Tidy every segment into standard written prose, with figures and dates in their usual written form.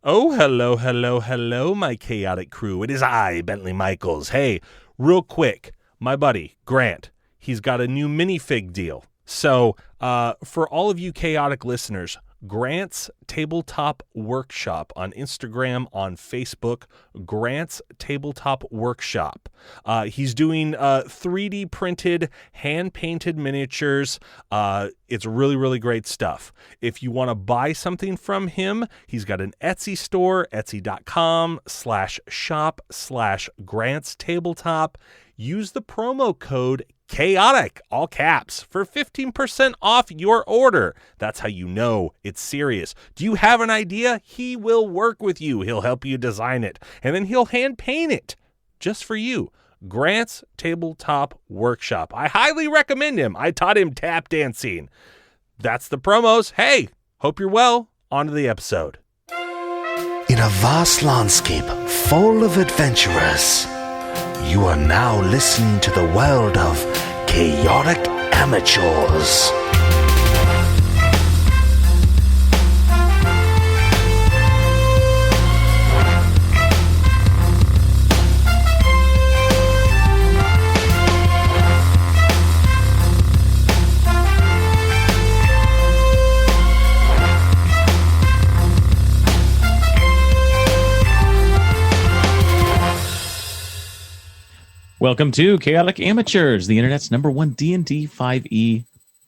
Oh, hello, hello, hello, my chaotic crew. It is I, Bentley Michaels. Hey, real quick, my buddy, Grant, he's got a new minifig deal. So, for all of you chaotic listeners, Grant's Tabletop Workshop on Instagram, on Facebook, Grant's Tabletop Workshop. He's doing 3D printed, hand-painted miniatures. It's really, really great stuff. If you want to buy something from him, he's got an Etsy store, etsy.com/shop/Grant's Tabletop. Use the promo code chaotic, all caps, for 15% off your order. That's how you know it's serious. Do you have an idea? He will work with you. He'll help you design it, and then he'll hand paint it just for you. Grant's Tabletop Workshop. I highly recommend him. I taught him tap dancing. That's the promos. Hey, hope you're well. On to the episode. In a vast landscape full of adventurers, you are now listening to the world of chaotic amateurs. Welcome to Chaotic Amateurs, the internet's #1 D&D 5e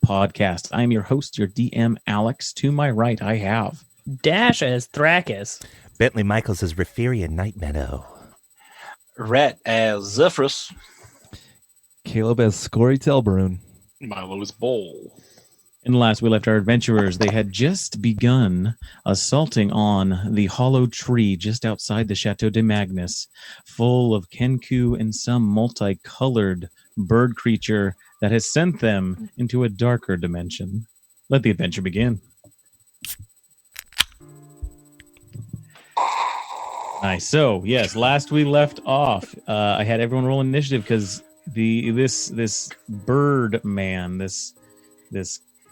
podcast. I'm your host, your DM, Alex. To my right, I have Dash as Thrakus. Bentley Michaels as Referia Night Meadow. Rhett as Zephyrus. Caleb as Scory Telbaroon. Milo as Bowl. And last we left our adventurers, they had just begun assaulting on the hollow tree just outside the Chateau de Magnus, full of Kenku and some multicolored bird creature that has sent them into a darker dimension. Let the adventure begin. Nice. So, yes, last we left off, I had everyone roll initiative because this bird man, this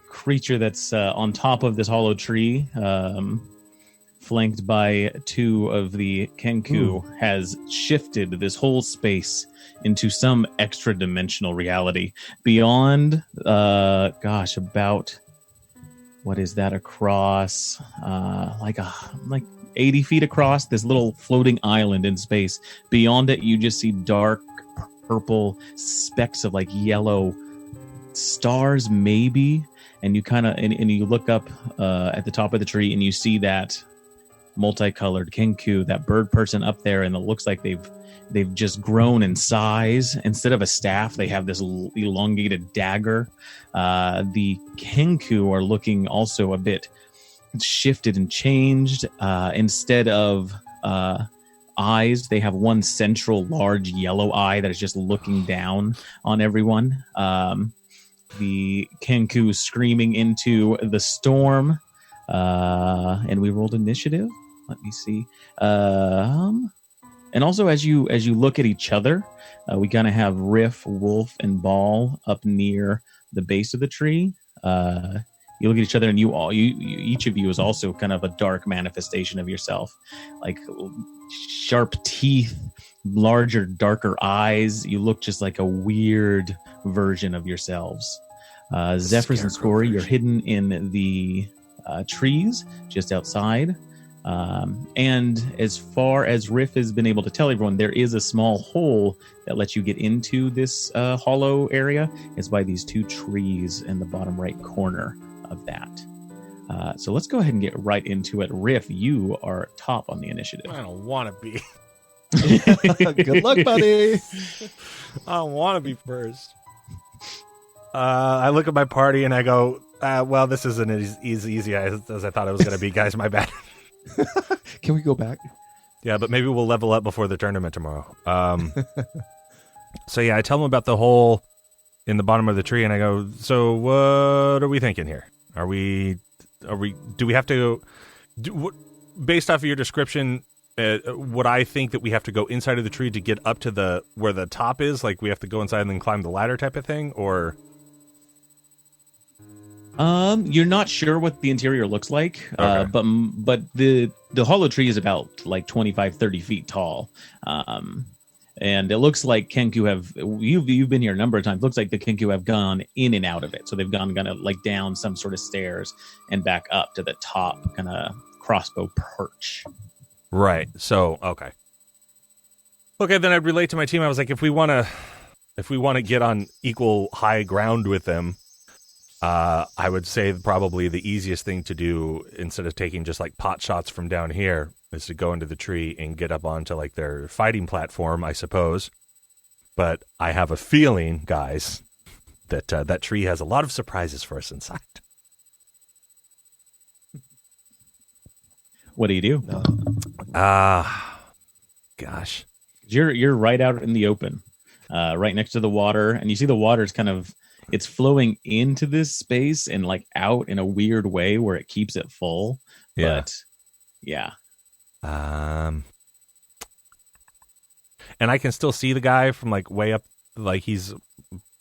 creature that's on top of this hollow tree, flanked by two of the Kenku, has shifted this whole space into some extra dimensional reality beyond, about, what is that, across, like 80 feet across, this little floating island in space. Beyond it, you just see dark purple specks of like yellow stars, maybe. And you kind of and you look up at the top of the tree and you see that multicolored Kenku, that bird person up there, and it looks like they've just grown in size. Instead of a staff, they have this elongated dagger. The Kenku are looking also a bit shifted and changed. Instead of eyes, they have one central large yellow eye that is just looking down on everyone. The Kenku screaming into the storm, and we rolled initiative. Let me see. And also, as you look at each other, we kind of have Riff, Wolf, and Ball up near the base of the tree. You look at each other, and each of you is also kind of a dark manifestation of yourself, like sharp teeth, larger, darker eyes. You look just like a weird version of yourselves. Zephyrus and Scory, you're hidden in the trees just outside. And as far as Riff has been able to tell everyone, there is a small hole that lets you get into this hollow area. It's by these two trees in the bottom right corner of that. So let's go ahead and get right into it. Riff, you are top on the initiative. I don't want to be. Good luck, buddy. I don't want to be first. I look at my party and I go, well, this isn't as easy as I thought it was going to be, guys. My bad. Can we go back? Yeah, but maybe we'll level up before the tournament tomorrow. So yeah, I tell them about the hole in the bottom of the tree, and I go, so what are we thinking here? Do we have to based off of your description, would I think that we have to go inside of the tree to get up to where the top is? Like we have to go inside and then climb the ladder type of thing, or? You're not sure what the interior looks like, Okay. but the hollow tree is about like 25, 30 feet tall. And it looks like Kenku you've been here a number of times. Looks like the Kenku have gone in and out of it. So they've gone kind of like down some sort of stairs and back up to the top kind of crossbow perch. Right. So, okay. Okay, then I'd relate to my team. I was like, if we want to get on equal high ground with them, I would say probably the easiest thing to do instead of taking just like pot shots from down here is to go into the tree and get up onto like their fighting platform, I suppose. But I have a feeling, guys, that that tree has a lot of surprises for us inside. What do you do? Gosh. You're right out in the open, right next to the water, and you see the water's it's flowing into this space and like out in a weird way where it keeps it full. Yeah. But yeah. And I can still see the guy from like way up, like he's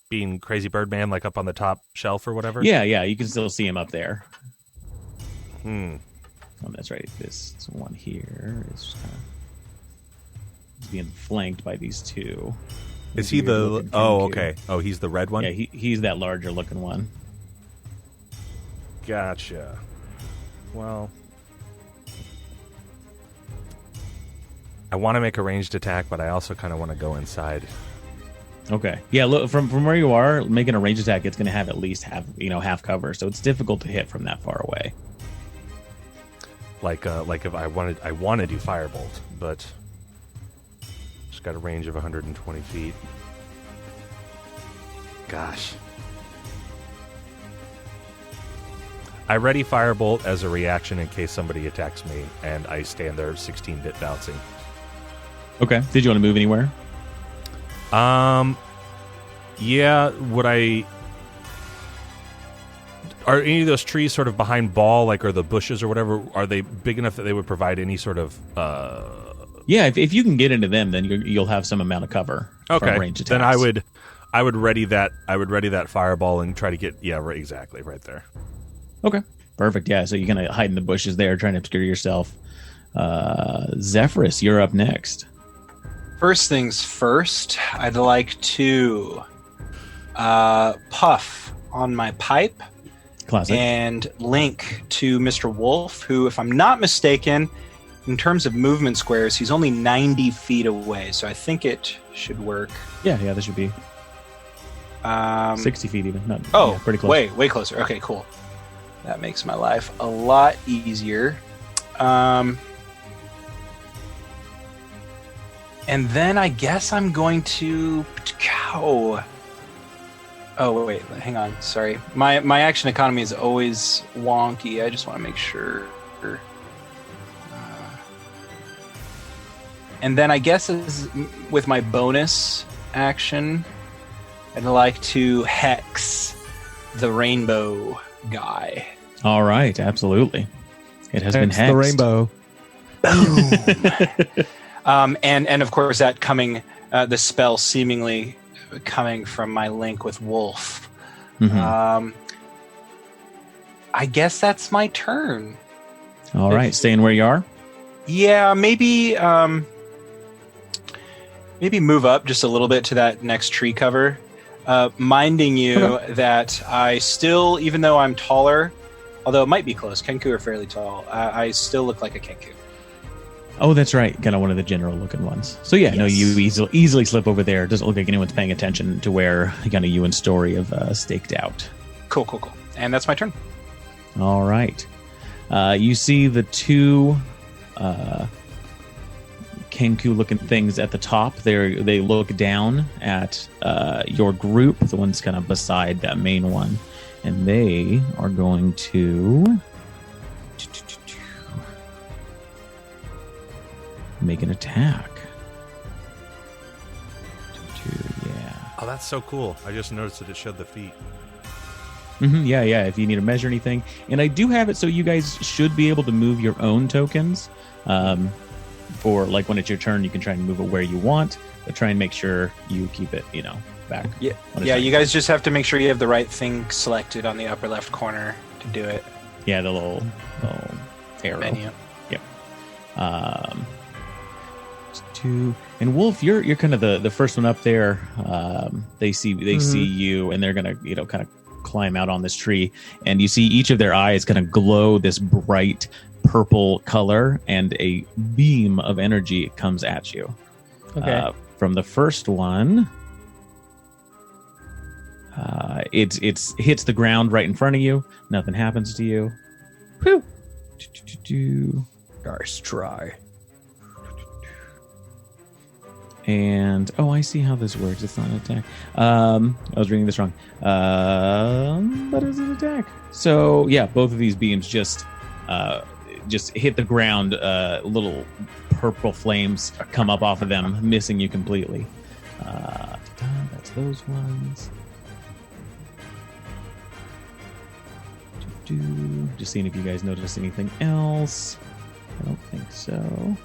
being crazy Birdman, like up on the top shelf or whatever. Yeah, you can still see him up there. Hmm. Oh, that's right. This one here is being flanked by these two. Is he the? Weird-looking Oh, Kenku. okay. Oh, he's the red one. Yeah, he's that larger looking one. Gotcha. Well, I want to make a ranged attack, but I also kind of want to go inside. Okay. Yeah, look from where you are, making a range attack, it's going to have at least half cover, so it's difficult to hit from that far away. Like if I want to do firebolt, but just got a range of 120 feet. Gosh. I ready firebolt as a reaction in case somebody attacks me, and I stand there 16-bit bouncing. Okay. Did you want to move anywhere? Yeah. Would I? Are any of those trees sort of behind Ball, like, or the bushes or whatever? Are they big enough that they would provide any sort of? Yeah, if you can get into them, then you'll have some amount of cover. Okay. From range attacks. Then I would ready that. I would ready that fireball and try to get. Yeah. Right. Exactly. Right there. Okay. Perfect. Yeah. So you're gonna hide in the bushes there, trying to obscure yourself. Zephyrus, you're up next. First things first, I'd like to puff on my pipe Classic. and link to Mr. Wolf, who, if I'm not mistaken, in terms of movement squares, he's only 90 feet away, so I think it should work. Yeah, this should be 60 feet even. Not, Oh, yeah, pretty close. way closer. Okay, cool. That makes my life a lot easier. And then I guess I'm going to... Oh, wait, hang on. Sorry. My action economy is always wonky. I just want to make sure. And then I guess with my bonus action, I'd like to hex the rainbow guy. All right, absolutely. It has been Hex hexed. the rainbow. And of course that coming, the spell seemingly coming from my link with Wolf. Mhm. I guess that's my turn. All right, staying where you are. Yeah, maybe move up just a little bit to that next tree cover. Minding you that I still, even though I'm taller, although it might be close, Kenku are fairly tall, I still look like a Kenku. Oh, that's right. Kind of one of the general looking ones. So yeah, no, you easily slip over there. It doesn't look like anyone's paying attention to where kind of you and Story have staked out. Cool. And that's my turn. All right. You see the two Kenku-looking things at the top. They look down at your group, the ones kind of beside that main one, and they are going to make an attack. Yeah. Oh, that's so cool. I just noticed that it showed the feet. Yeah. If you need to measure anything, and I do have it so you guys should be able to move your own tokens. For like when it's your turn, you can try and move it where you want, but try and make sure you keep it, back. Yeah, on his yeah. turn. You guys just have to make sure you have the right thing selected on the upper left corner to do it. Yeah, the little arrow. Menu. Yep. And Wolf, you're kind of the first one up there. They see you, and they're gonna kind of climb out on this tree, and you see each of their eyes kind of glow this bright purple color, and a beam of energy comes at you. Okay. From the first one, it hits the ground right in front of you. Nothing happens to you. Whew. Nice try. And I see how this works. It's not an attack. I was reading this wrong. But it's an attack. So yeah, both of these beams just hit the ground. Little purple flames come up off of them, missing you completely. That's those ones. Just seeing if you guys noticed anything else. I don't think so.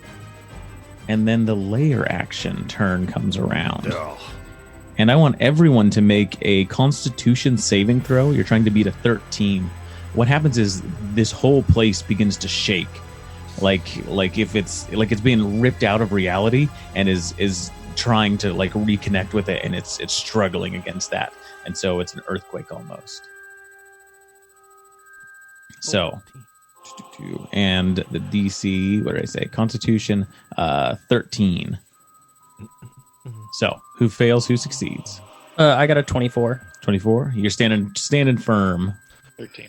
And then the layer action turn comes around. And I want everyone to make a Constitution saving throw. You're trying to beat a 13. What happens is this whole place begins to shake. Like if it's being ripped out of reality and is trying to reconnect with it, and it's struggling against that. And so it's an earthquake almost. So and the DC, what did I say? Constitution 13. So who fails, who succeeds? I got a 24. 24. You're standing firm. 13.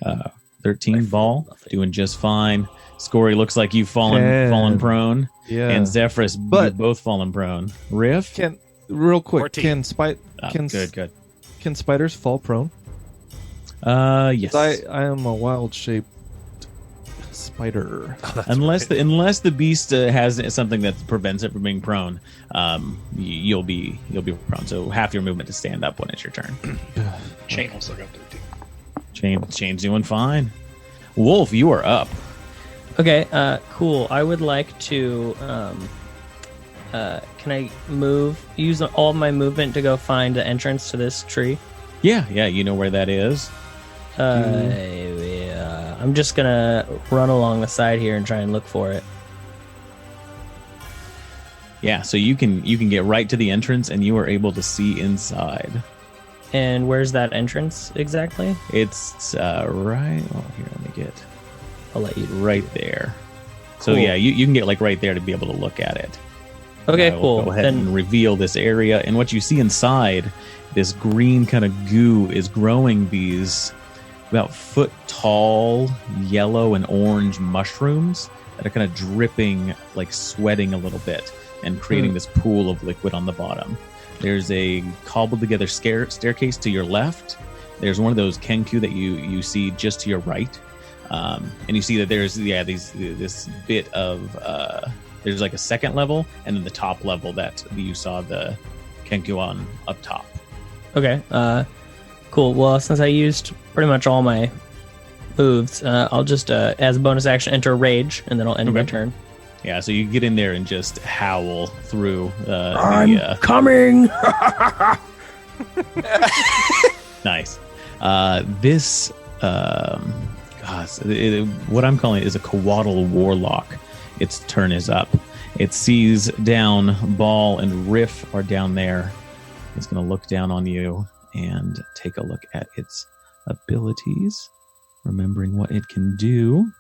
13 ball, doing just fine. Scory, looks like you've fallen prone. Yeah. And Zephyrus, you've both fallen prone. Riff? Real quick, 14. Good. Can spiders fall prone? Yes. I am a wild shaped spider. Unless the beast has something that prevents it from being prone, you'll be prone. So half your movement to stand up when it's your turn. Chain also got 13. Chain's doing fine. Wolf, you are up. Okay, cool. I would like to, can I use all of my movement to go find the entrance to this tree? Yeah, you know where that is. Yeah, I'm just gonna run along the side here and try and look for it. Yeah, so you can get right to the entrance, and you are able to see inside. And where's that entrance exactly? It's right. Oh, here, let me get. I'll let you. Right there. So Cool. yeah, you can get right there to be able to look at it. Okay, I will cool. Go ahead Then and reveal this area, and what you see inside, this green kind of goo is growing these about foot tall yellow and orange mushrooms that are kind of dripping, sweating a little bit, and creating this pool of liquid on the bottom. There's a cobbled together staircase to your left. There's one of those kenku that you see just to your right, and you see that there's this bit of there's a second level, and then the top level that you saw the kenku on up top. okay, cool. Well, since I used pretty much all my moves, I'll just as a bonus action enter rage, and then I'll end my turn. Yeah, so you get in there and just howl through. Coming. Nice. This, what I'm calling it is a Coatl Warlock. Its turn is up. It sees down. Ball and Riff are down there. It's going to look down on you and take a look at its abilities, remembering what it can do.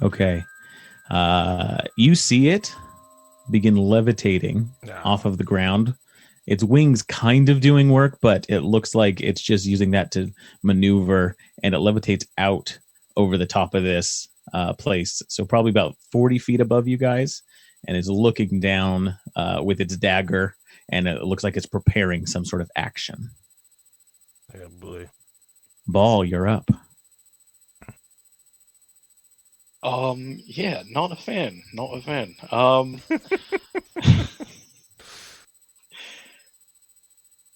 Okay. You see it begin levitating off of the ground. Its wings kind of doing work, but it looks like it's just using that to maneuver, and it levitates out over the top of this place. So probably about 40 feet above you guys, and is looking down with its dagger, and it looks like it's preparing some sort of action. Oh, boy. Ball, you're up. Yeah, not a fan.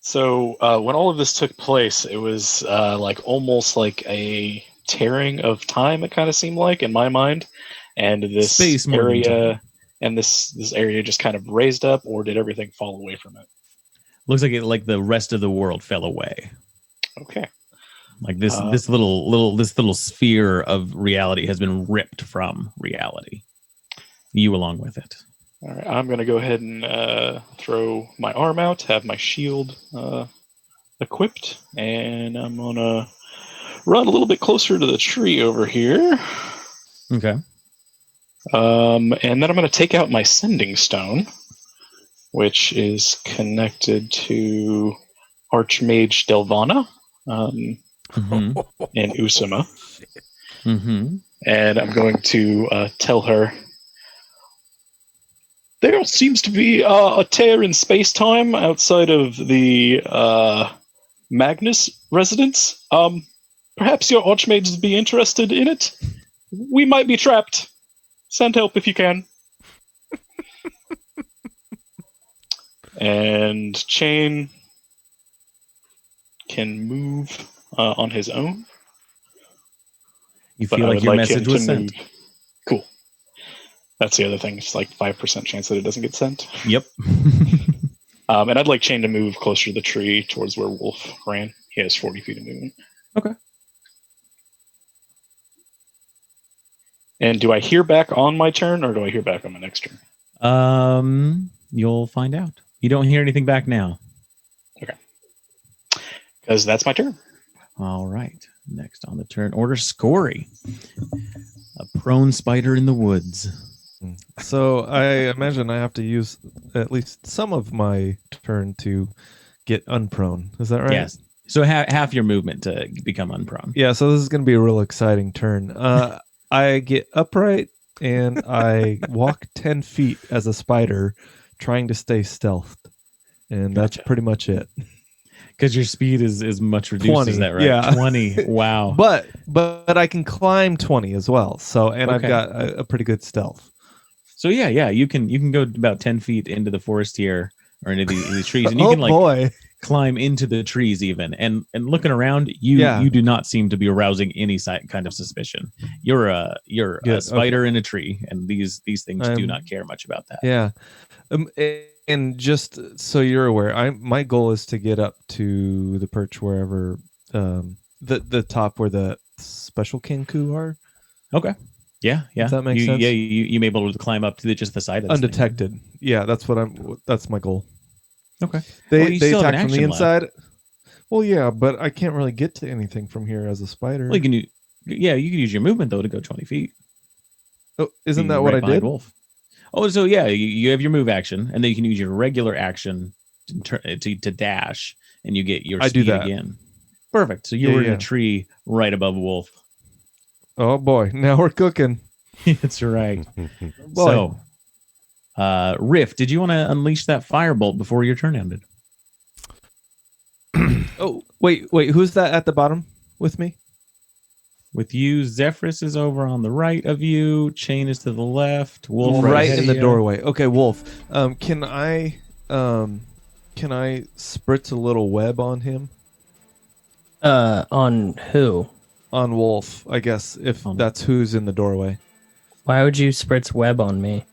So when all of this took place, it was almost like a tearing of time, it kind of seemed like in my mind. and this Space more than time. area and this area just kind of raised up, or did everything fall away from it? Looks like the rest of the world fell away. Okay. Like this little sphere of reality has been ripped from reality. You along with it. All right, I'm going to go ahead and throw my arm out, have my shield equipped, and I'm going to run a little bit closer to the tree over here. Okay. And then I'm going to take out my sending stone, which is connected to Archmage Delvana and Usama. Mm-hmm. And I'm going to tell her, there seems to be a tear in space-time outside of the Magnus residence. Perhaps your archmages would be interested in it. We might be trapped. Send help if you can. And Chain can move on his own. You but feel I like would your like him message to was sent. move. Cool. That's the other thing. It's like 5% chance that it doesn't get sent. Yep. And I'd like Chain to move closer to the tree towards where Wolf ran. He has 40 feet of movement. Okay. And do I hear back on my turn, or do I hear back on my next turn? You'll find out. You don't hear anything back now. Because that's my turn. All right. Next on the turn order, Scory. A prone spider in the woods. So I imagine I have to use at least some of my turn to get unprone. Is that right? Yes. So half your movement to become unprone. Yeah, so this is going to be a real exciting turn. I get upright and I walk 10 feet as a spider trying to stay stealthed. And that's pretty much it. Because your speed is much reduced, 20, is that right? yeah. 20. Wow. But I can climb 20 as well. So I've Okay. got a pretty good stealth. So yeah, you can go about 10 feet into the forest here or into the trees, and you Oh can boy. climb into the trees even. And looking around, you do not seem to be arousing any kind of suspicion. You're a spider in a tree, and these things do not care much about that. Yeah. And just so you're aware, my goal is to get up to the perch wherever the top where the special Kenku are. Okay. Yeah. Does that make sense? Yeah, you may be able to climb up to just the side of this undetected. thing. Yeah, that's my goal. Okay. They you still have attack an from the action inside. left. Well, yeah, but I can't really get to anything from here as a spider. Well, you can use your movement though to go 20 feet. Oh, isn't You're that what right I behind did? Wolf. Oh, so yeah, you have your move action, and then you can use your regular action to dash, and you get your I do speed that. again. Perfect. So you were in Yeah. a tree right above Wolf. Oh boy, now we're cooking. That's right. Boy. So, Riff, did you want to unleash that firebolt before your turn ended? Oh, wait, who's that at the bottom with me? With you, Zephyrus is over on the right of you. Chain is to the left. Wolf Right ahead in of the you. doorway. Okay, Wolf. Can I spritz a little web on him? On who? On Wolf, I guess, if that's who's in the doorway. Why would you spritz web on me?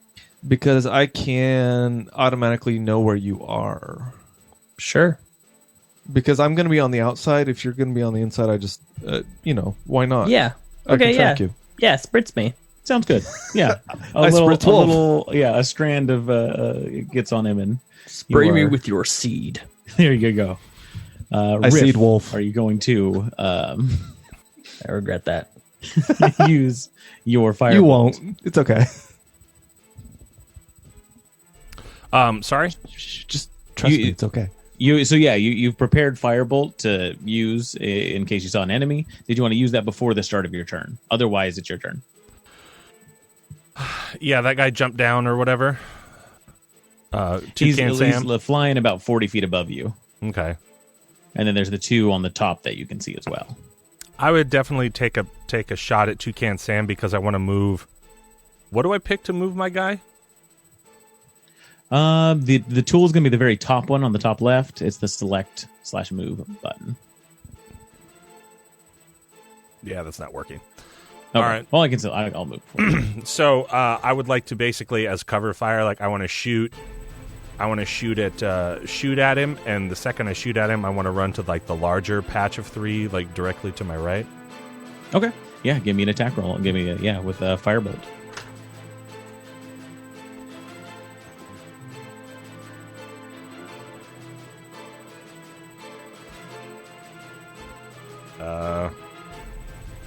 Because I can automatically know where you are. Sure. Because I'm going to be on the outside. If you're going to be on the inside, I just, why not? Yeah. I Okay, can track you. Yeah, spritz me. Sounds good. Yeah. A strand of gets on him and Spray me with your seed. there you go. I seed Wolf. Are you going to I regret that. use your fire? You won't. It's okay. Sorry. Just trust me. It's okay. You've prepared firebolt to use in case you saw an enemy. Did you want to use that before the start of your turn? Otherwise, it's your turn. Yeah, that guy jumped down or whatever. He's Toucan Sam. flying about 40 feet above you. Okay. And then there's the two on the top that you can see as well. I would definitely take a shot at Toucan Sam because I want to move. What do I pick to move my guy? The tool is going to be the very top one on the top left. It's the select/move button. Yeah, that's not working. Okay. All right. Well, I can still. I'll move. Forward. So I would like to basically, as cover fire, like I want to shoot at him, and the second I shoot at him, I want to run to like the larger patch of 3, like directly to my right. Okay. Yeah. Give me an attack roll. Give me with a firebolt.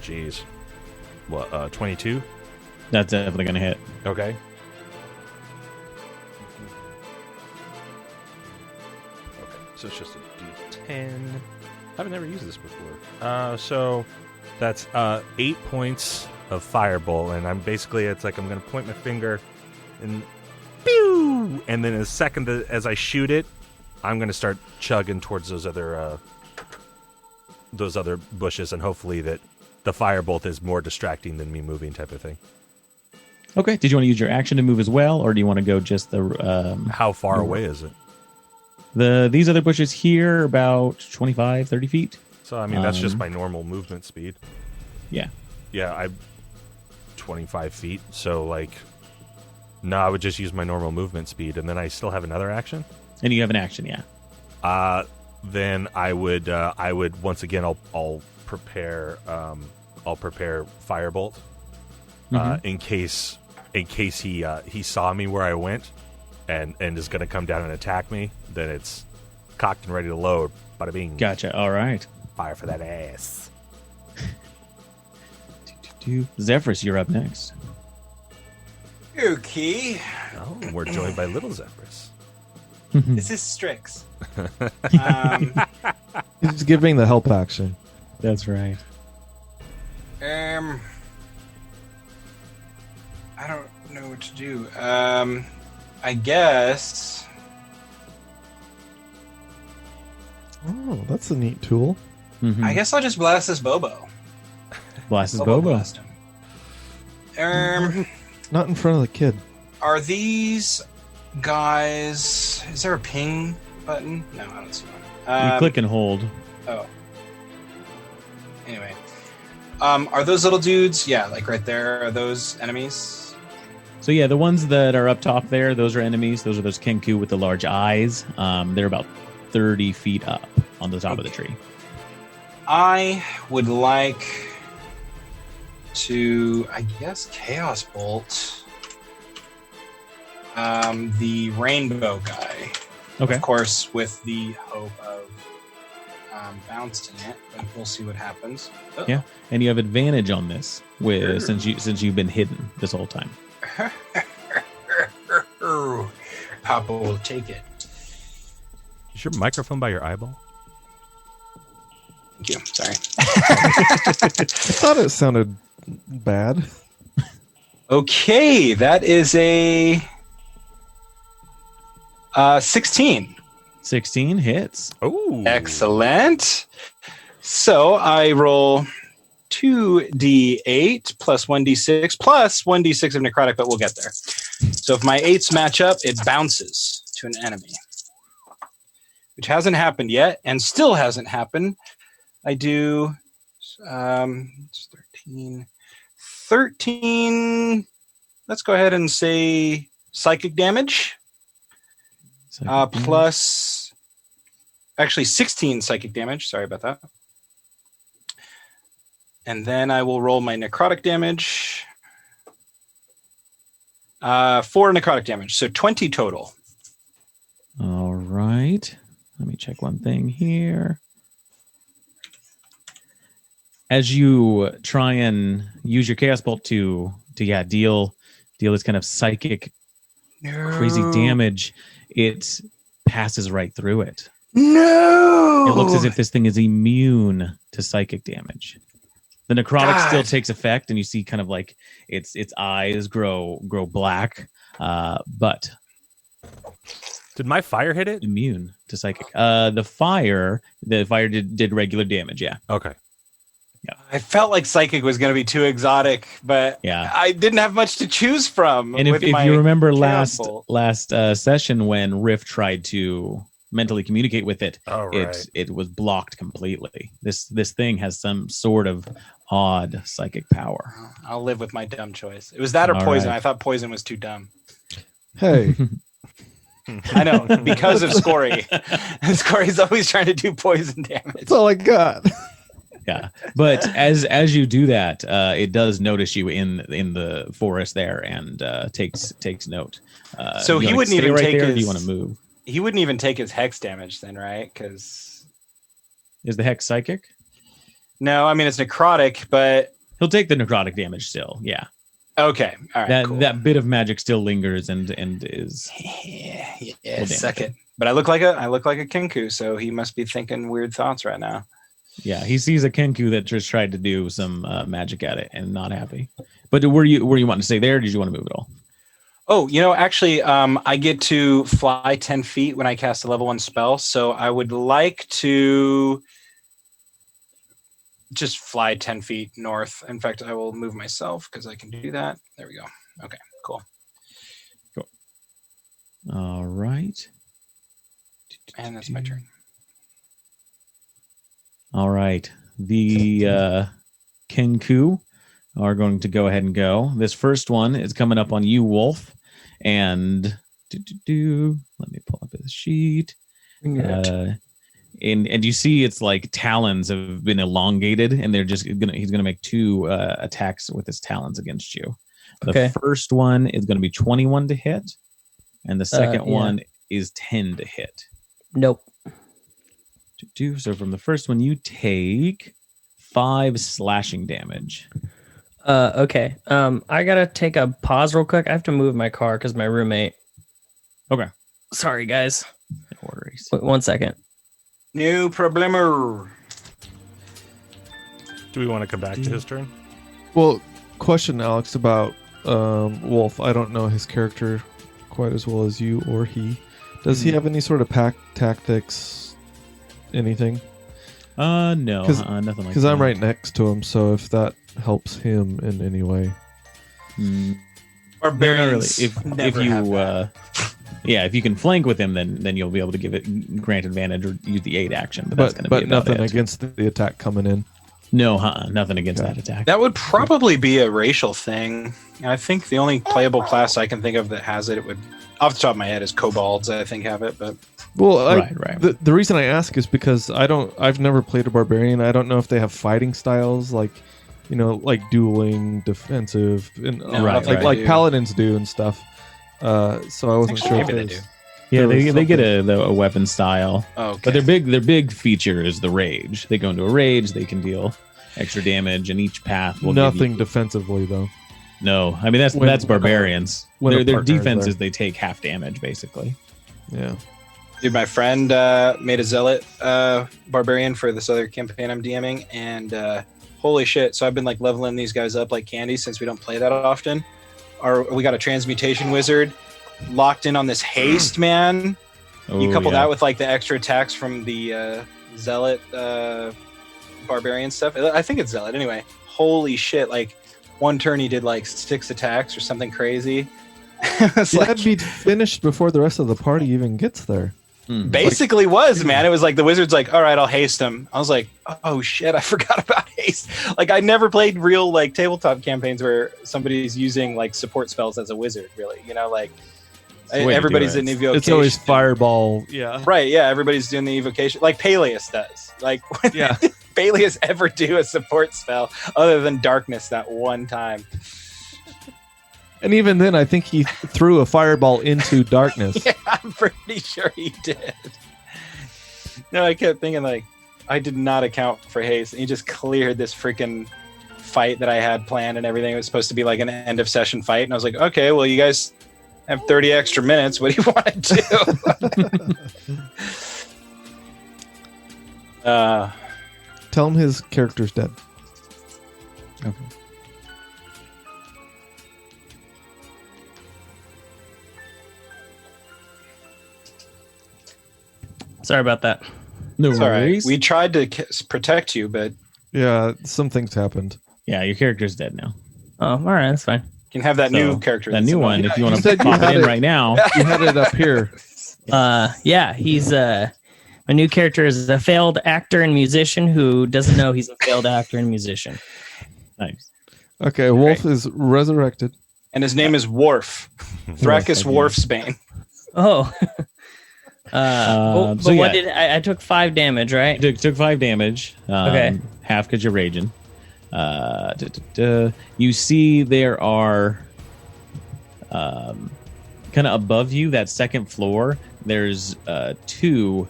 Jeez. What? 22. That's definitely gonna hit. Okay. So it's just a D10. I've never used this before. So that's 8 points of firebolt, and it's like I'm going to point my finger and pew! And then as I shoot it, I'm going to start chugging towards those other bushes, and hopefully that the firebolt is more distracting than me moving, type of thing. Okay. Did you want to use your action to move as well, or do you want to go just the? How far away is it? These other bushes here are about 25, 30 feet. So I mean that's just my normal movement speed. Yeah. Yeah, I'm 25 feet. So like, no, I would just use my normal movement speed, and then I still have another action. And you have an action, yeah. Then I would once again I'll prepare firebolt in case he saw me where I went and is going to come down and attack me. Then it's cocked and ready to load. Bada bing. Gotcha. All right. Fire for that ass. Zephyrus, you're up next. Okay. Oh, we're joined by Little Zephyrus. This is Strix. He's giving the help action. That's right. I don't know what to do. I guess. Oh, that's a neat tool. Mm-hmm. I guess I'll just blast this Bobo. Blast his Bobo. Blast him. Not in front of the kid. Are these guys? Is there a ping button? No, I don't see one. You click and hold. Oh. Anyway, are those little dudes? Yeah, like right there. Are those enemies? So yeah, the ones that are up top there, those are enemies. Those are those Kenku with the large eyes. They're about 30 feet up on the top of the tree. I would like to, I guess, Chaos Bolt the rainbow guy. Okay. Of course, with the hope of bouncing it, but we'll see what happens. Oh. Yeah, and you have advantage on this since you've been hidden this whole time. Papa will take it. Is your microphone by your eyeball? Thank you. Sorry. I thought it sounded bad. Okay, that is a 16. 16 hits. Oh, Excellent. So I roll 2d8 plus 1d6 plus 1d6 of necrotic, but we'll get there. So if my 8s match up, it bounces to an enemy, which hasn't happened yet and still hasn't happened. I do 13. Let's go ahead and say psychic damage. Plus, actually 16 psychic damage. Sorry about that. And then I will roll my necrotic damage. 4 necrotic damage. So 20 total. All right. Let me check one thing here. As you try and use your Chaos Bolt to deal this kind of psychic crazy damage, it passes right through it. No! It looks as if this thing is immune to psychic damage. The necrotic still takes effect, and you see kind of like its eyes grow black, but did my fire hit it? Immune to psychic. The fire did regular damage. Yeah. Okay. Yeah. I felt like psychic was going to be too exotic, but yeah, I didn't have much to choose from. And if you remember last Bolt. session when Riff tried to mentally communicate with it, Oh, right. it was blocked completely. This thing has some sort of odd psychic power. I'll live with my dumb choice. It was that or All poison. right. I thought poison was too dumb. Hey, I know, because of Scory. Scory's always trying to do poison damage. that's all I got. Yeah, but as you do that, it does notice you in the forest there and takes note. So you he wanna wouldn't stay even right take there, or his. do you want to move? He wouldn't even take his hex damage then, right? Because Is the hex psychic? no, I mean it's necrotic, but He'll take the necrotic damage still. Yeah, okay, all right, that cool. that bit of magic still lingers and is yeah, suck damage. it. But I look like a Kenku, so he must be thinking weird thoughts right now. yeah. He sees a Kenku that just tried to do some magic at it and not happy. But were you wanting to stay there? Or did you want to move at all? Oh, actually, I get to fly 10 feet when I cast a level 1 spell, so I would like to just fly 10 feet north. In fact, I will move myself because I can do that. There we go. Okay, cool. All right. And that's my turn. All right. The Kenku are going to go ahead and go. This first one is coming up on you, Wolf. And let me pull up his sheet. And you see it's like talons have been elongated, and he's gonna make 2 attacks with his talons against you. The first one is gonna be 21 to hit, and the second one is 10 to hit. Nope. So from the first one, you take 5 slashing damage. Okay. I gotta take a pause real quick. I have to move my car because my roommate. Okay. Sorry, guys. No worries. Wait 1 second. No problemo. Do we want to come back to his turn? Well, question, Alex, about Wolf. I don't know his character quite as well as you or he. Does he have any sort of pack tactics? Anything? No, nothing like that. Because I'm right next to him, so if that helps him in any way. Barbarians. If never you have that. if you can flank with him, then you'll be able to give it grant advantage or use the aid action. But that's going to be about nothing it. against the attack coming in. No, nothing against that attack. That would probably be a racial thing. I think the only playable class I can think of that has it would, off the top of my head, is kobolds. I think have it, but Well, right. The reason I ask is because I've never played a barbarian. I don't know if they have fighting styles like dueling, defensive, and No, like paladins do and stuff. So I wasn't Actually, sure. maybe they there's- do. Yeah, there they was get a weapon style. Okay. But their big feature is the rage. They go into a rage, they can deal extra damage, and each path will nothing give you, defensively though. No, I mean that's barbarians. when a Their partner is defense there. is they take half damage basically. Yeah. Dude, my friend made a zealot barbarian for this other campaign I'm DMing, and holy shit! So I've been like leveling these guys up like candy since we don't play that often. We got a transmutation wizard locked in on this haste, man. You couple that with like the extra attacks from the zealot barbarian stuff. I think it's zealot anyway. Holy shit! Like one turn he did like 6 attacks or something crazy. It's You like, had to be finished before the rest of the party even gets there. basically was, man. It was like the wizard's like, all right, I'll haste him. I was like, oh shit, I forgot about haste. Like I never played real like tabletop campaigns where somebody's using like support spells as a wizard, really. Like the way to everybody's do it. in evocation. It's always fireball. Yeah. Right, yeah, everybody's doing the evocation like Peleus does. Like when Yeah. did Peleus ever do a support spell other than darkness that one time? And even then, I think he threw a fireball into darkness. Yeah, I'm pretty sure he did. No, I kept thinking like I did not account for haste. And he just cleared this freaking fight that I had planned and everything. It was supposed to be like an end of session fight, and I was like, okay, well, you guys have 30 extra minutes. What do you want to do? Tell him his character's dead. Okay. Sorry about that. No It's all right. worries. We tried to protect you, but Yeah, some things happened. Yeah, your character's dead now. Oh, all right, that's fine. you can have that So, new character. That that's new in one, it. if you want You to said you pop it had in it. right now. You had it up here. Yeah, he's my new character is a failed actor and musician who doesn't know he's a failed actor and musician. Nice. Okay, Wolf is resurrected. And his name is Worf. Thrakus Worfsbane. Oh. So what did I took 5 damage, right? Took 5 damage. Okay. Half because you're raging. You see there are kind of above you, that second floor, there's 2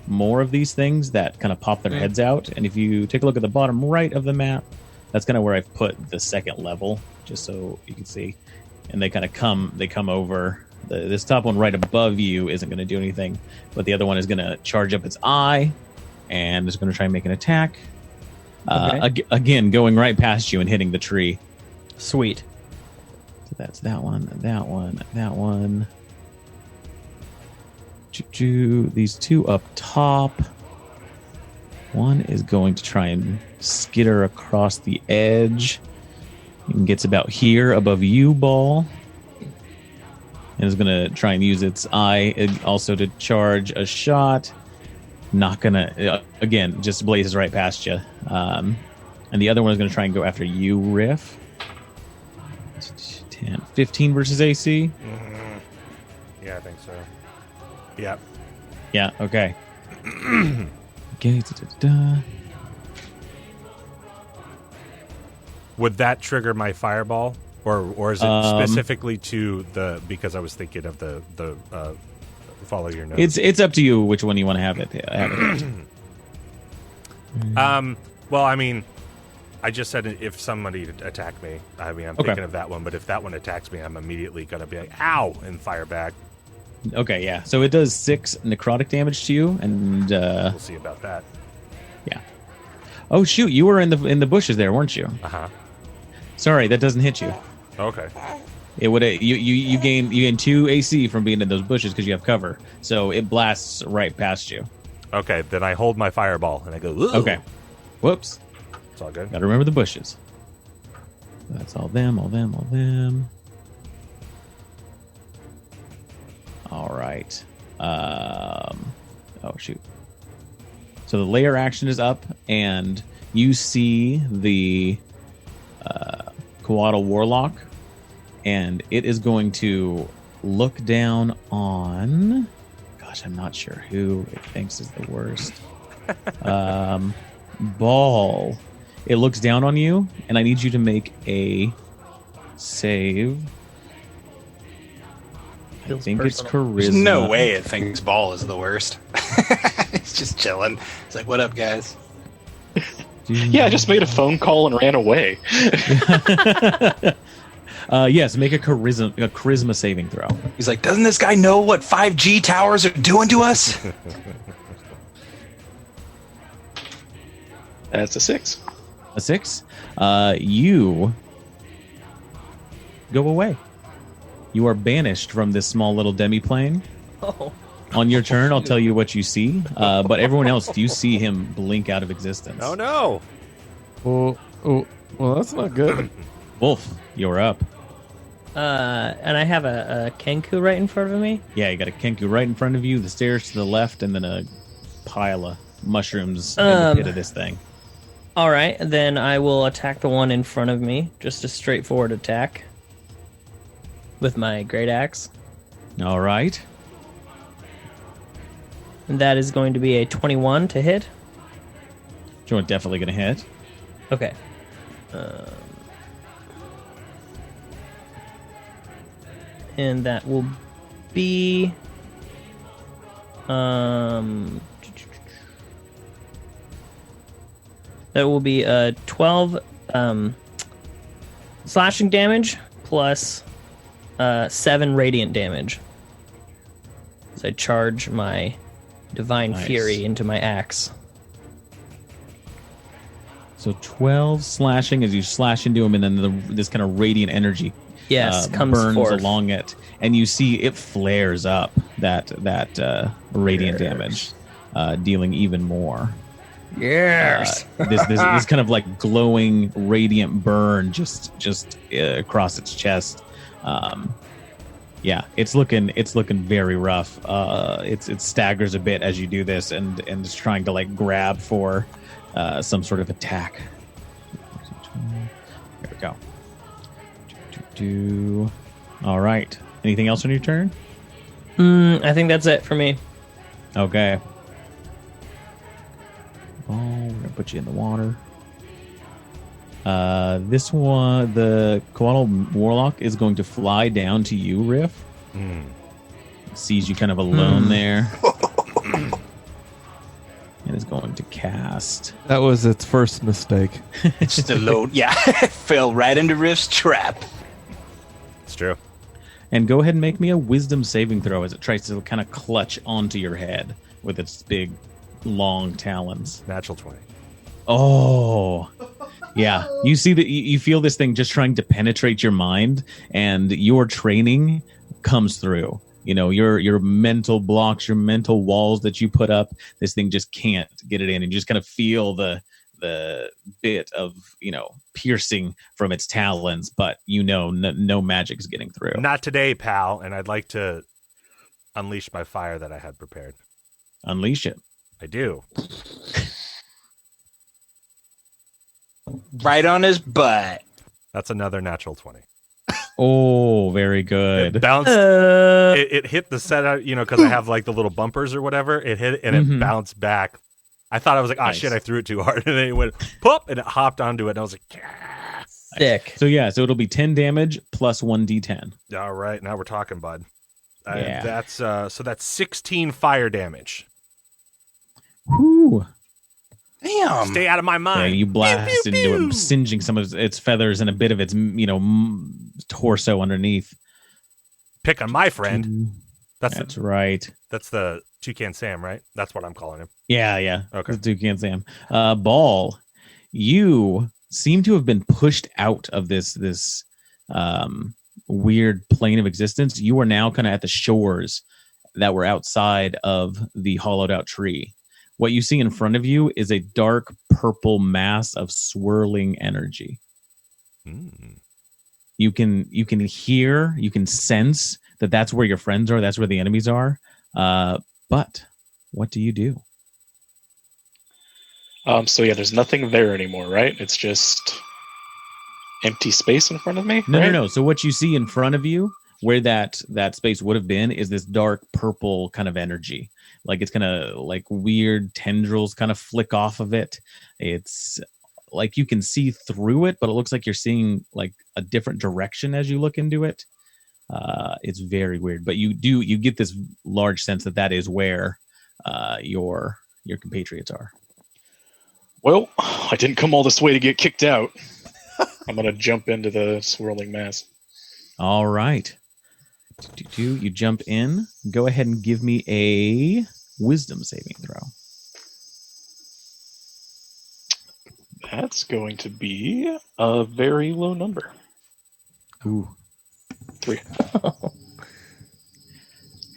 more of these things that kind of pop their heads out. And if you take a look at the bottom right of the map, that's kind of where I've put the second level, just so you can see. And they kind of come over. This top one right above you isn't going to do anything, but the other one is going to charge up its eye and is going to try and make an attack. Again, going right past you and hitting the tree. Sweet. So that's that one, that one. Choo-choo. These 2 up top. One is going to try and skitter across the edge and gets about here above you, Ball. And is going to try and use its eye also to charge a shot. Not going to, again, just blazes right past you. And the other one is going to try and go after you, Riff. 10, 15 versus AC? Yeah, I think so. Yeah. Yeah, okay. Okay, Would that trigger my fireball? Or is it specifically to the, because I was thinking of the follow your nose. It's up to you which one you want to have it. Well, I mean, I just said if somebody attacked me. I mean, I'm thinking of that one, but if that one attacks me, I'm immediately going to be like, ow, and fire back. Okay, yeah. So it does 6 necrotic damage to you, and we'll see about that. Yeah. Oh shoot, you were in the bushes there, weren't you? Uh-huh. Sorry, that doesn't hit you. Okay. It would you gain 2 AC from being in those bushes because you have cover. So it blasts right past you. Okay, then I hold my fireball and I go, ooh. Okay. Whoops. It's all good. Gotta remember the bushes. That's all them. All right. Oh shoot. So the layer action is up, and you see the Coatl Warlock, and it is going to look down on. Gosh, I'm not sure who it thinks is the worst. Ball. It looks down on you, and I need you to make a save. I think it's charisma. There's no way it thinks Ball is the worst. It's just chilling. It's like, what up, guys? Yeah, I just made a phone call and ran away. Yes, make a charisma saving throw. He's like, doesn't this guy know what 5G towers are doing to us? That's a 6. A 6. You go away. You are banished from this small little demiplane. Oh. On your turn, I'll tell you what you see. But everyone else, you see him blink out of existence. Oh, no. Well, that's not good. Wolf, you're up. And I have a Kenku right in front of me. Yeah, you got a Kenku right in front of you, the stairs to the left, and then a pile of mushrooms in the pit of this thing. All right, then I will attack the one in front of me. Just a straightforward attack with my great axe. All right. And that is going to be a 21 to hit. You're definitely going to hit. Okay. And that will be that will be 12 slashing damage plus 7 radiant damage as I charge my divine fury into my axe. So 12 slashing as you slash into him, and then this kind of radiant energy comes burns forth along it, and you see it flares up that radiant damage, dealing even more. Yes. This kind of like glowing radiant burn just across its chest. Yeah, it's looking very rough. It staggers a bit as you do this, and is trying to like grab for some sort of attack. There we go. All right. Anything else on your turn? I think that's it for me. Okay. Oh, we're gonna put you in the water. This one, the Koala Warlock is going to fly down to you, Riff. Sees you kind of alone there. And is going to cast. That was its first mistake. It's just a load. Yeah, fell right into Rift's trap. It's true. And go ahead and make me a wisdom saving throw as it tries to kind of clutch onto your head with its big, long talons. Natural 20. Oh, yeah. You see that you feel this thing just trying to penetrate your mind, and your training comes through. You know, your mental blocks, your mental walls that you put up, this thing just can't get it in. And you just kind of feel the bit of, piercing from its talons, but no magic's getting through. Not today, pal. And I'd like to unleash my fire that I had prepared. Unleash it. I do. Right on his butt. That's another natural 20. Oh, very good. It bounced. It hit the set, because I have like the little bumpers or whatever. It hit and it bounced back. I thought I was like, Nice. shit, I threw it too hard. And then it went pop and it hopped onto it. And I was like, yeah. Sick. So it'll be 10 damage plus 1d10. All right. Now we're talking, bud. Yeah. That's 16 fire damage. Whew. Damn. Stay out of my Yeah, mind. you blast Pew, pew, into pew. it, singeing some of its feathers and a bit of its, torso underneath. Pick on my friend. That's right. That's the Toucan Sam, right? That's what I'm calling him. Yeah. Okay. The Toucan Sam. Ball, you seem to have been pushed out of this weird plane of existence. You are now kind of at the shores that were outside of the hollowed out tree. What you see in front of you is a dark purple mass of swirling energy. You can hear, you can sense that that's where your friends are, that's where the enemies are. But what do you do? There's nothing there anymore, right? It's just empty space in front of me. No. So what you see in front of you, where that space would have been, is this dark purple kind of energy. Like it's kind of like weird tendrils kind of flick off of it. It's like you can see through it, but it looks like you're seeing like a different direction as you look into it. It's very weird, but you get this large sense that is where your compatriots are. Well, I didn't come all this way to get kicked out. I'm gonna jump into the swirling mass. All right. You jump in. Go ahead and give me a wisdom saving throw. That's going to be a very low number. Ooh. 3.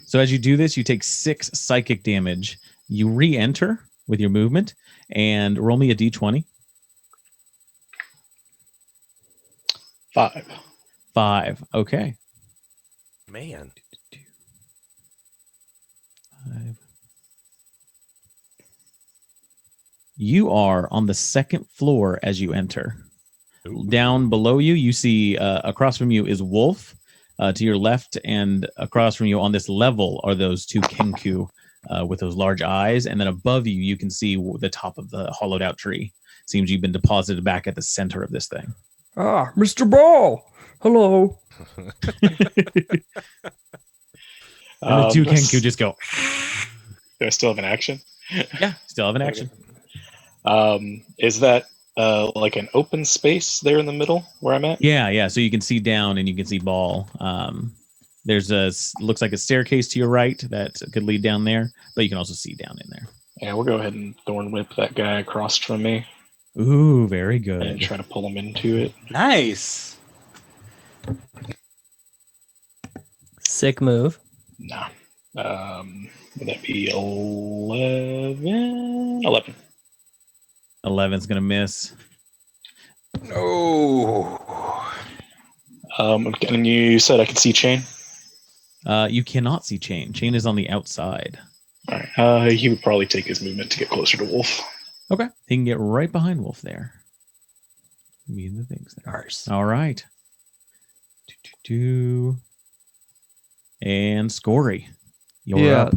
So as you do this, you take 6 psychic damage. You re-enter with your movement and roll me a d20. 5. 5. Okay. Man. 5. You are on the second floor as you enter. Ooh. Down below you, you see across from you is Wolf. To your left and across from you on this level are those 2 Kenku with those large eyes. And then above you, you can see the top of the hollowed out tree. Seems you've been deposited back at the center of this thing. Ah, Mr. Ball. Hello. And the 2 Kenku just go. Do I still have an action? Yeah, still have an action. Is that like an open space there in the middle where I'm at? Yeah. So you can see down and you can see Ball. There's looks like a staircase to your right that could lead down there, but you can also see down in there. Yeah, we'll go ahead and thorn whip that guy across from me Ooh, very good. and try to pull him into it. Nice. Sick move. Nah. Would that be 11? 11. 11's gonna miss. Oh. And you said I could see chain? You cannot see Chain. Chain is on the outside. He would probably take his movement to get closer to Wolf. Okay. He can get right behind Wolf there. Me and the things there. Arse. All right. And Scory. You're up.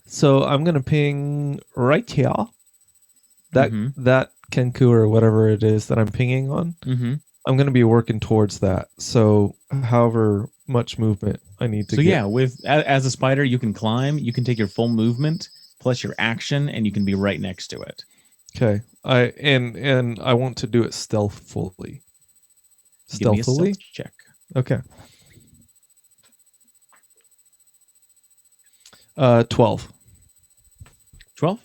So I'm gonna ping right here. That Kenku or whatever it is that I'm pinging on. Mm-hmm. I'm gonna be working towards that. So however much movement I need to get. Yeah, as a spider, you can climb. You can take your full movement plus your action, and you can be right next to it. Okay. And I want to do it stealthily. Give me a Stealthily? stealth check. Okay. 12. 12.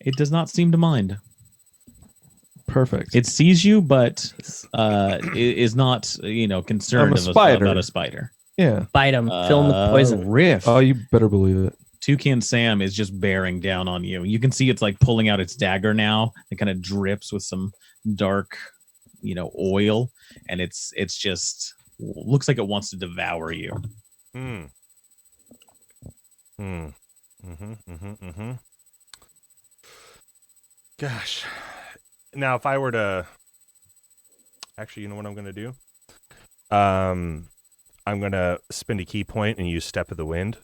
It does not seem to mind. Perfect. It sees you, but is not, concerned about a spider. Yeah. Bite him. Fill him with poison. Riff. Oh, you better believe it. Toucan Sam is just bearing down on you. You can see it's like pulling out its dagger now. It kind of drips with some dark, oil, and it's just looks like it wants to devour you. Gosh. Now, if I were to... Actually, you know what I'm going to do? I'm going to spend a key point and use Step of the Wind.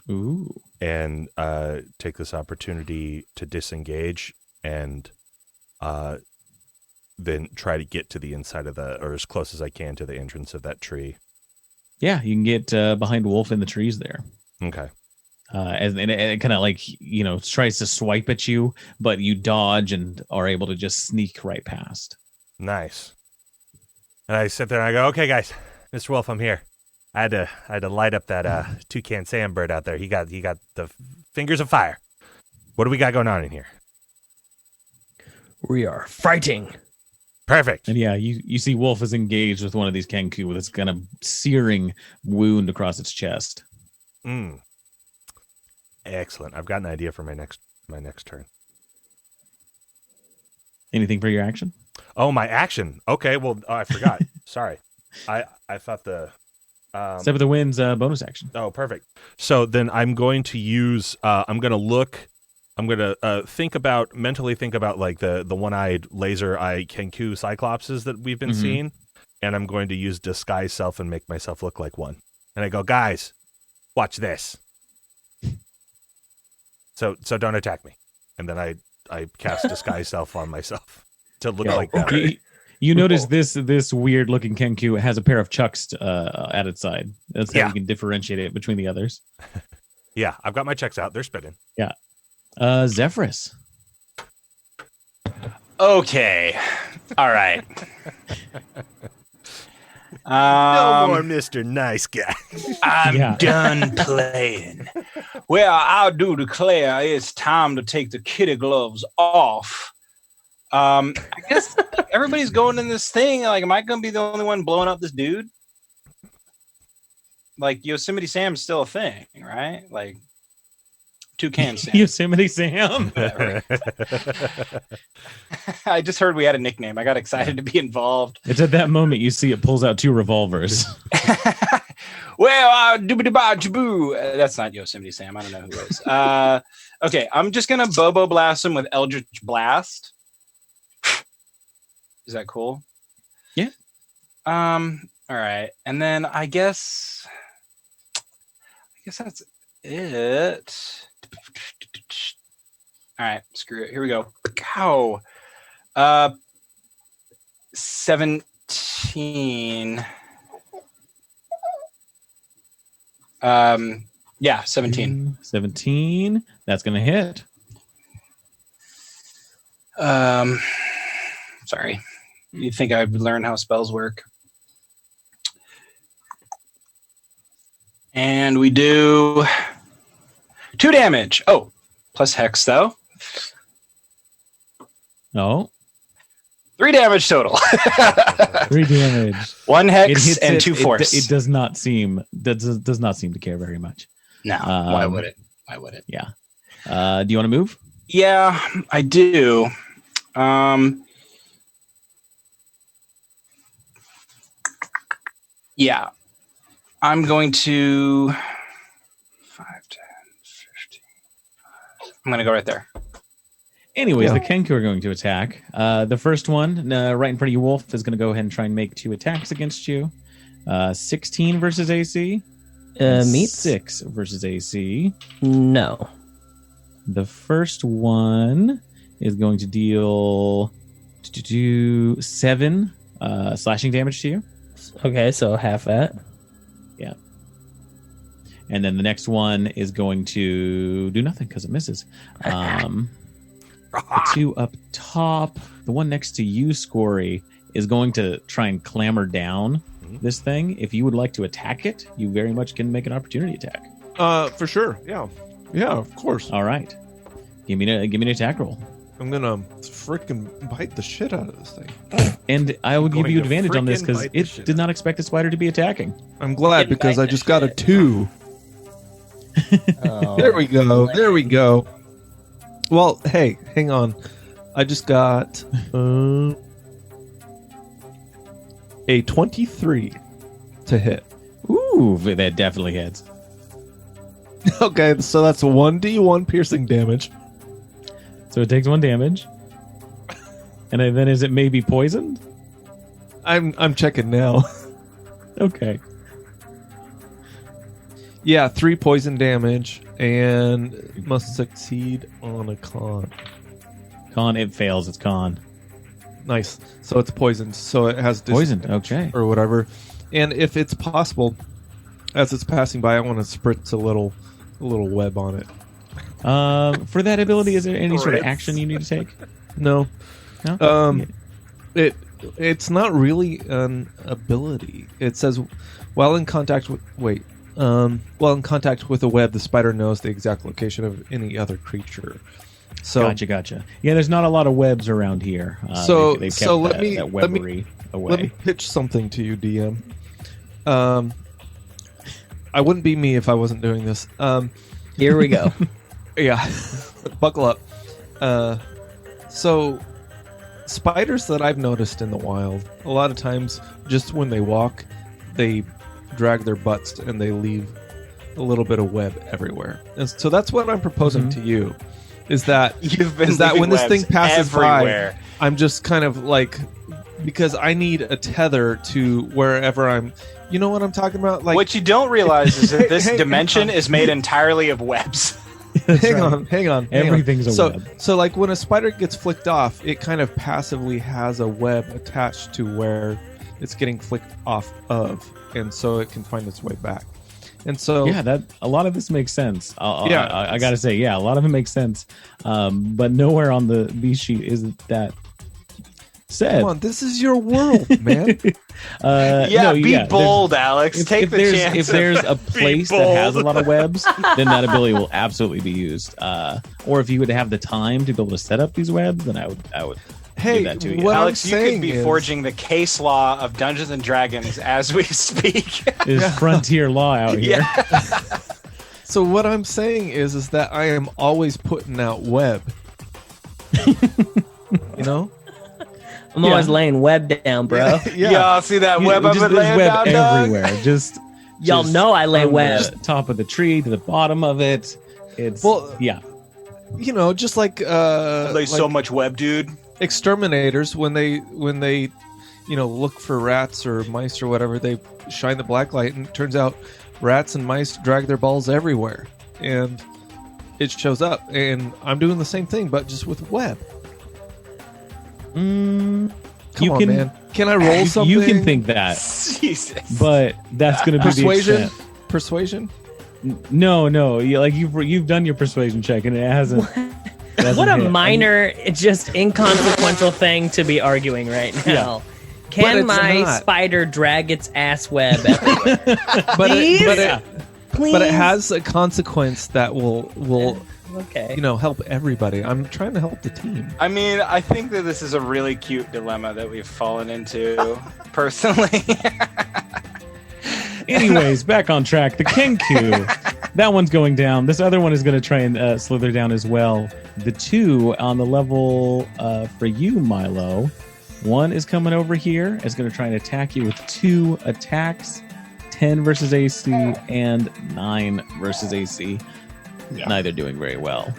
Ooh. And take this opportunity to disengage and then try to get to the inside of or as close as I can to the entrance of that tree. Yeah, you can get behind Wolf in the trees there. Okay. And it kind of tries to swipe at you, but you dodge and are able to just sneak right past. Nice. And I sit there and I go, okay, guys, Mr. Wolf, I'm here. I had to light up that toucan Sam bird out there. He got the fingers of fire. What do we got going on in here? We are fighting. Perfect. And yeah, you see Wolf is engaged with one of these Kenku with this kind of searing wound across its chest. Excellent. I've got an idea for my next turn. Anything for your action? Oh, my action. Okay, well, I forgot. Sorry. I thought the Step of the Wind's bonus action. Oh, perfect. So then I'm going to use I'm going to mentally think about like the one-eyed laser eye Kenku cyclopses that we've been seeing, and I'm going to use disguise self and make myself look like one. And I go, guys, watch this. So don't attack me. And then I cast disguise self on myself to look like that. You notice this weird looking Kenku has a pair of chucks at its side. That's how you can differentiate it between the others. Yeah, I've got my checks out. They're spinning. Yeah. Zephyrus. Okay. All right. No more Mr. Nice Guy. I'm done playing. Well, I do declare it's time to take the kitty gloves off. I guess everybody's going in this thing. Like, am I going to be the only one blowing up this dude? Like, Yosemite Sam's still a thing, right? Like, Toucan Sam. Yosemite Sam. I just heard we had a nickname. I got excited to be involved. It's at that moment you see it pulls out 2 revolvers. Well, that's not Yosemite Sam. I don't know who it is. Okay, I'm just going to Bobo Blast him with Eldritch Blast. Is that cool? Yeah. All right. And then I guess that's it. All right, screw it. Here we go. Cow. 17. Yeah, 17. 17. That's gonna hit. Sorry. You think I've learned how spells work? And we do 2 damage. Oh, plus hex though. No. 3 damage total. 3 damage. 1 hex and 2 force. It does not seem to care very much. No. Why would it? Yeah. Do you want to move? Yeah, I do. Yeah. I'm going to 5, 10, 15. I'm going to go right there. Anyways, the Kenku are going to attack. The first one, right in front of you, Wolf, is going to go ahead and try and make 2 attacks against you. 16 versus AC. Meets? 6 versus AC. No. The first one is going to deal 7 slashing damage to you. Okay, so half that. Yeah. And then the next one is going to do nothing because it misses. The 2 up top, the one next to you, Scory, is going to try and clamber down this thing. If you would like to attack it, you very much can make an opportunity attack. For sure. Yeah, of course. All right. Give me an attack roll. I'm gonna freaking bite the shit out of this thing. And I will give Going you to advantage on this frickin' because bite the it shit did not expect the spider to be attacking. I'm glad because I just got a 2. Oh, There we go. There we go. Well, hey, hang on. I just got a 23 to hit. Ooh, that definitely hits. Okay, so that's 1d1 piercing damage. So it takes 1 damage. And then is it maybe poisoned? I'm checking now. Okay. Yeah, 3 poison damage and must succeed on a con. Con, it fails. It's con. Nice. So it's poisoned. So it has Poisoned, disadvantage okay. or whatever. And if it's possible, as it's passing by, I want to spritz a little web on it. For that ability, is there any sort of action you need to take? No. No? It's not really an ability. It says while in contact with a web, the spider knows the exact location of any other creature. So Gotcha. Yeah, there's not a lot of webs around here. They've kept let me webbery away. Let me pitch something to you, DM. I wouldn't be me if I wasn't doing this. here we go. Yeah, buckle up. So, spiders that I've noticed in the wild, a lot of times, just when they walk, they drag their butts and they leave a little bit of web everywhere. And so that's what I'm proposing to you. Is that when this thing passes by, I'm just kind of like, because I need a tether to wherever I'm. You know what I'm talking about? Like, what you don't realize is that this dimension is made entirely of webs. hang on. Everything's a web. So like when a spider gets flicked off, it kind of passively has a web attached to where it's getting flicked off of, and so it can find its way back. And so yeah, a lot of this makes sense. I gotta say, yeah, a lot of it makes sense. But nowhere on the B sheet is that said. Come on, this is your world, man. Be bold, Alex. Take the chance. If there's a place that has a lot of webs, then that ability will absolutely be used. Or if you would have the time to be able to set up these webs, then I would give that to you. What Alex, I'm you could saying be is- forging the case law of Dungeons and Dragons as we speak. There's frontier law out here. So what I'm saying is that I am always putting out web. You know? I'm always laying web down, bro. Y'all see that web I've been There's laying web down, dog? everywhere. Just Y'all know I lay from web. the top of the tree to the bottom of it. It's yeah. You know, just like I lay like so much web, dude. exterminators when they look for rats or mice or whatever, they shine the black light, and it turns out rats and mice drag their balls everywhere, and it shows up. And I'm doing the same thing, but just with web. Come on, man. Can I roll something? You can think that, Jesus. but that's going to be persuasion. the extent. Persuasion. No. You've done your persuasion check and it hasn't. What a minor, just inconsequential thing to be arguing right now. But Can it's my not. spider drag its ass web everywhere? But Please? it has a consequence that will Okay. help everybody. I'm trying to help the team. I mean, I think that this is a really cute dilemma that we've fallen into, personally. Anyways, back on track. The Kenku, that one's going down. This other one is going to try and slither down as well. The 2 on the level for you, Milo. One is coming over here. It's going to try and attack you with 2 attacks. 10 versus AC and 9 versus AC. Yeah. Neither doing very well.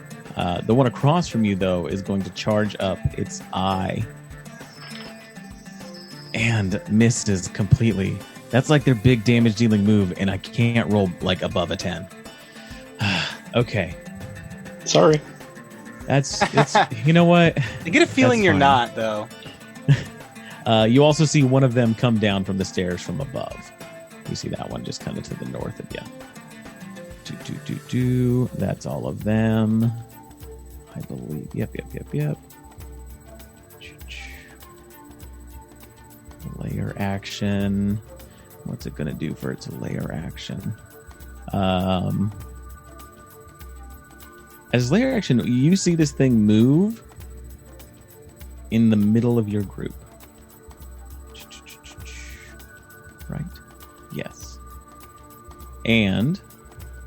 The one across from you, though, is going to charge up its eye. And misses completely. That's like their big damage dealing move, and I can't roll like above a 10. Okay. Sorry. It's you know what? I get a feeling That's you're fine. not, though. You also see one of them come down from the stairs from above. You see that one just kind of to the north of you. That's all of them. I believe. Yep. Layer action. What's it going to do for its layer action? As layer action, you see this thing move in the middle of your group. Right? Yes. And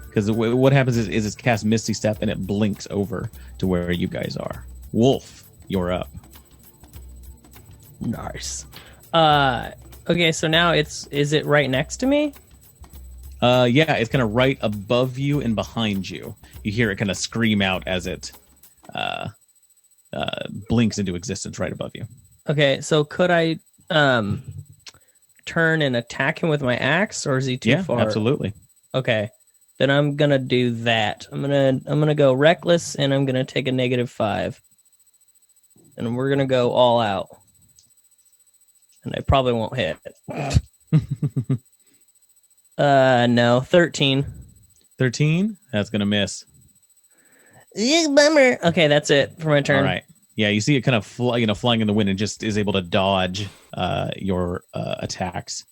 because what happens is it's cast Misty Step and it blinks over to where you guys are. Wolf, you're up. Nice. Okay, so now is it right next to me? Yeah, it's kind of right above you and behind you. You hear it kind of scream out as it blinks into existence right above you. Okay, so could I turn and attack him with my axe, or is he too far? Yeah, absolutely. Okay, then I'm gonna do that. I'm gonna go reckless, and I'm gonna take a -5, and we're gonna go all out. And I probably won't hit. No, 13. 13? That's going to miss. Bummer. Okay, that's it for my turn. All right. Yeah, you see it kind of flying in the wind and just is able to dodge your attacks.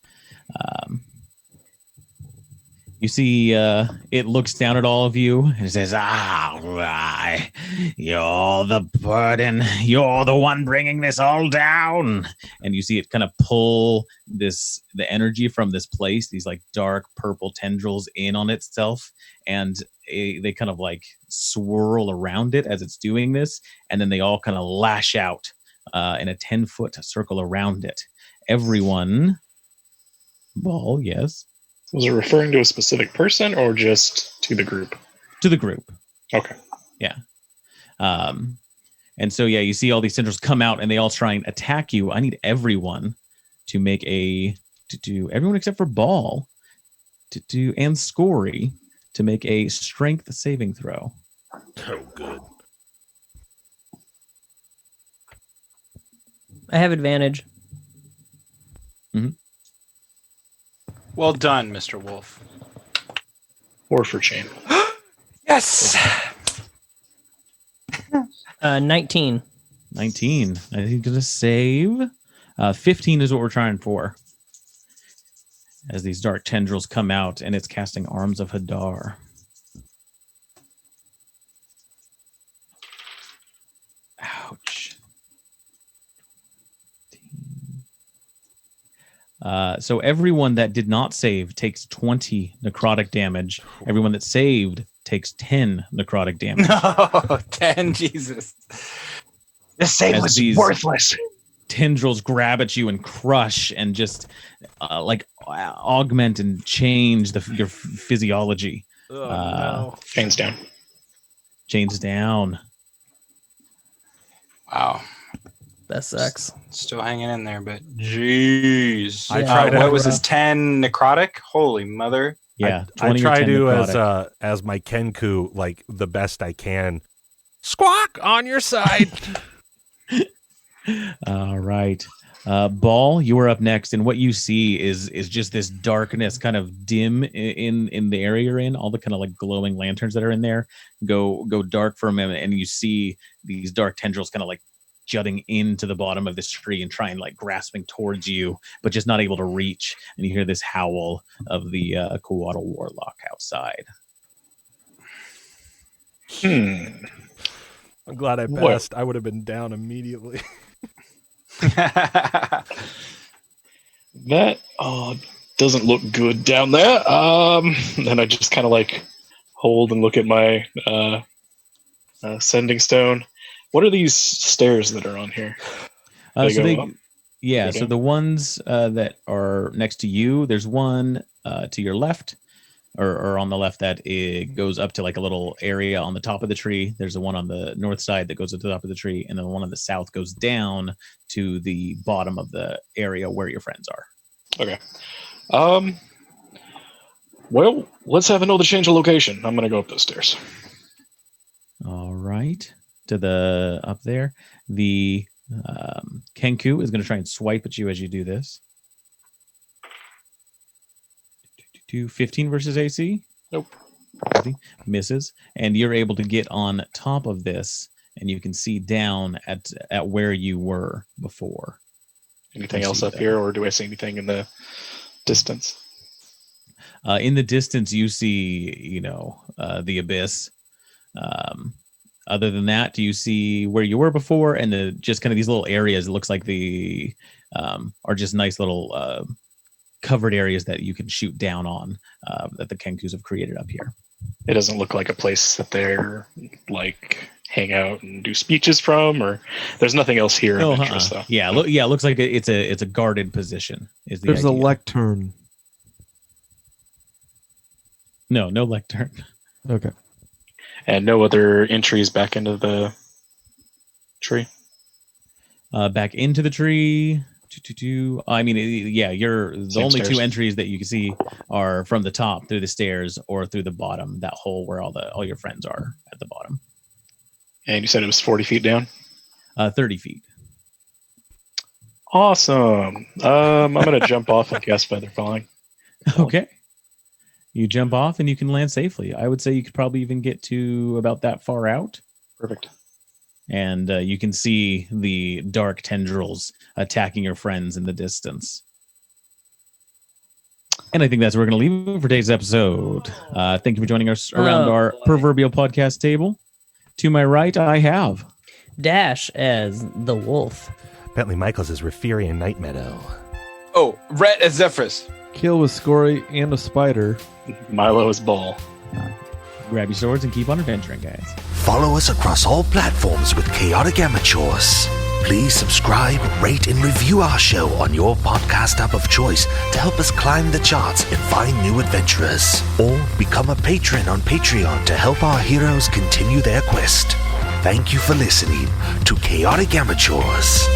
You see it looks down at all of you and it says, right. You're the burden. You're the one bringing this all down. And you see it kind of pull the energy from this place, these like dark purple tendrils in on itself. And they kind of like swirl around it as it's doing this. And then they all kind of lash out in a 10-foot circle around it. Everyone. Well, yes. Was it referring to a specific person or just to the group? To the group. Okay. Yeah. And so, yeah, you see all these tendrils come out and they all try and attack you. I need everyone to make everyone except for Ball and Scory to make a strength saving throw. Oh, good. I have advantage. Mm-hmm. Well done, Mr. Wolf. Or for chain. Yes. 19. 19. I think he's going to save. 15 is what we're trying for. As these dark tendrils come out, and it's casting Arms of Hadar. Ouch. So everyone that did not save takes 20 necrotic damage. Everyone that saved takes 10 necrotic damage. No, 10, Jesus. This save As was these- worthless. Tendrils grab at you and crush and just augment and change your physiology. Oh, no. Chains down. Chains down. Wow. That sucks. Still hanging in there, but jeez. I tried what to- was his 10 necrotic? Holy mother. Yeah, I 20 or try 10 to necrotic. as my Kenku like the best I can. Squawk on your side. All right. Ball, you are up next, and what you see is just this darkness kind of dim in the area you're in. All the kind of like glowing lanterns that are in there go dark for a minute, and you see these dark tendrils kind of like jutting into the bottom of this tree and trying like grasping towards you, but just not able to reach. And you hear this howl of the Coatl Warlock outside. I'm glad I passed. I would have been down immediately. That doesn't look good down there. And I just kind of like hold and look at my sending stone. What are these stairs that are on here? They go up? Yeah, so the ones that are next to you, there's one to your left, or on the left that it goes up to like a little area on the top of the tree. There's the one on the north side that goes up to the top of the tree, and then the one on the south goes down to the bottom of the area where your friends are. Okay. Well, let's have another change of location. I'm gonna go up those stairs. All right, to the up there, the Kenku is going to try and swipe at you as you do this. 15 versus AC? Nope. Misses. And you're able to get on top of this, and you can see down at where you were before. Anything else up here, or do I see anything in the distance? In the distance, you see, the abyss. Other than that, do you see where you were before, and just kind of these little areas? It looks like the are just nice little covered areas that you can shoot down on that the Kenkus have created up here. It doesn't look like a place that they're like hang out and do speeches from, or there's nothing else here of interest, though. Yeah, it looks like it's a guarded position. There's a lectern. No lectern. Okay. And no other entries back into the tree? Back into the tree. I mean, you're the Same only stairs. 2 entries that you can see are from the top through the stairs or through the bottom, that hole where all your friends are at the bottom. And you said it was 40 feet down? 30 feet. Awesome. I'm going to jump off and cast Feather Falling. Okay. You jump off and you can land safely. I would say you could probably even get to about that far out. Perfect. And you can see the dark tendrils attacking your friends in the distance. And I think that's where we're going to leave it for today's episode. Thank you for joining us around our proverbial podcast table. To my right, I have Dash as the wolf. Bentley Michaels is Referian Night Meadow. Oh, Rhett as Zephyrus. Kill with Scory and a spider. Milo is Ball. Grab your swords and keep on adventuring, guys. Follow us across all platforms with Chaotic Amateurs. Please subscribe, rate, and review our show on your podcast app of choice to help us climb the charts and find new adventurers. Or become a patron on Patreon to help our heroes continue their quest. Thank you for listening to Chaotic Amateurs.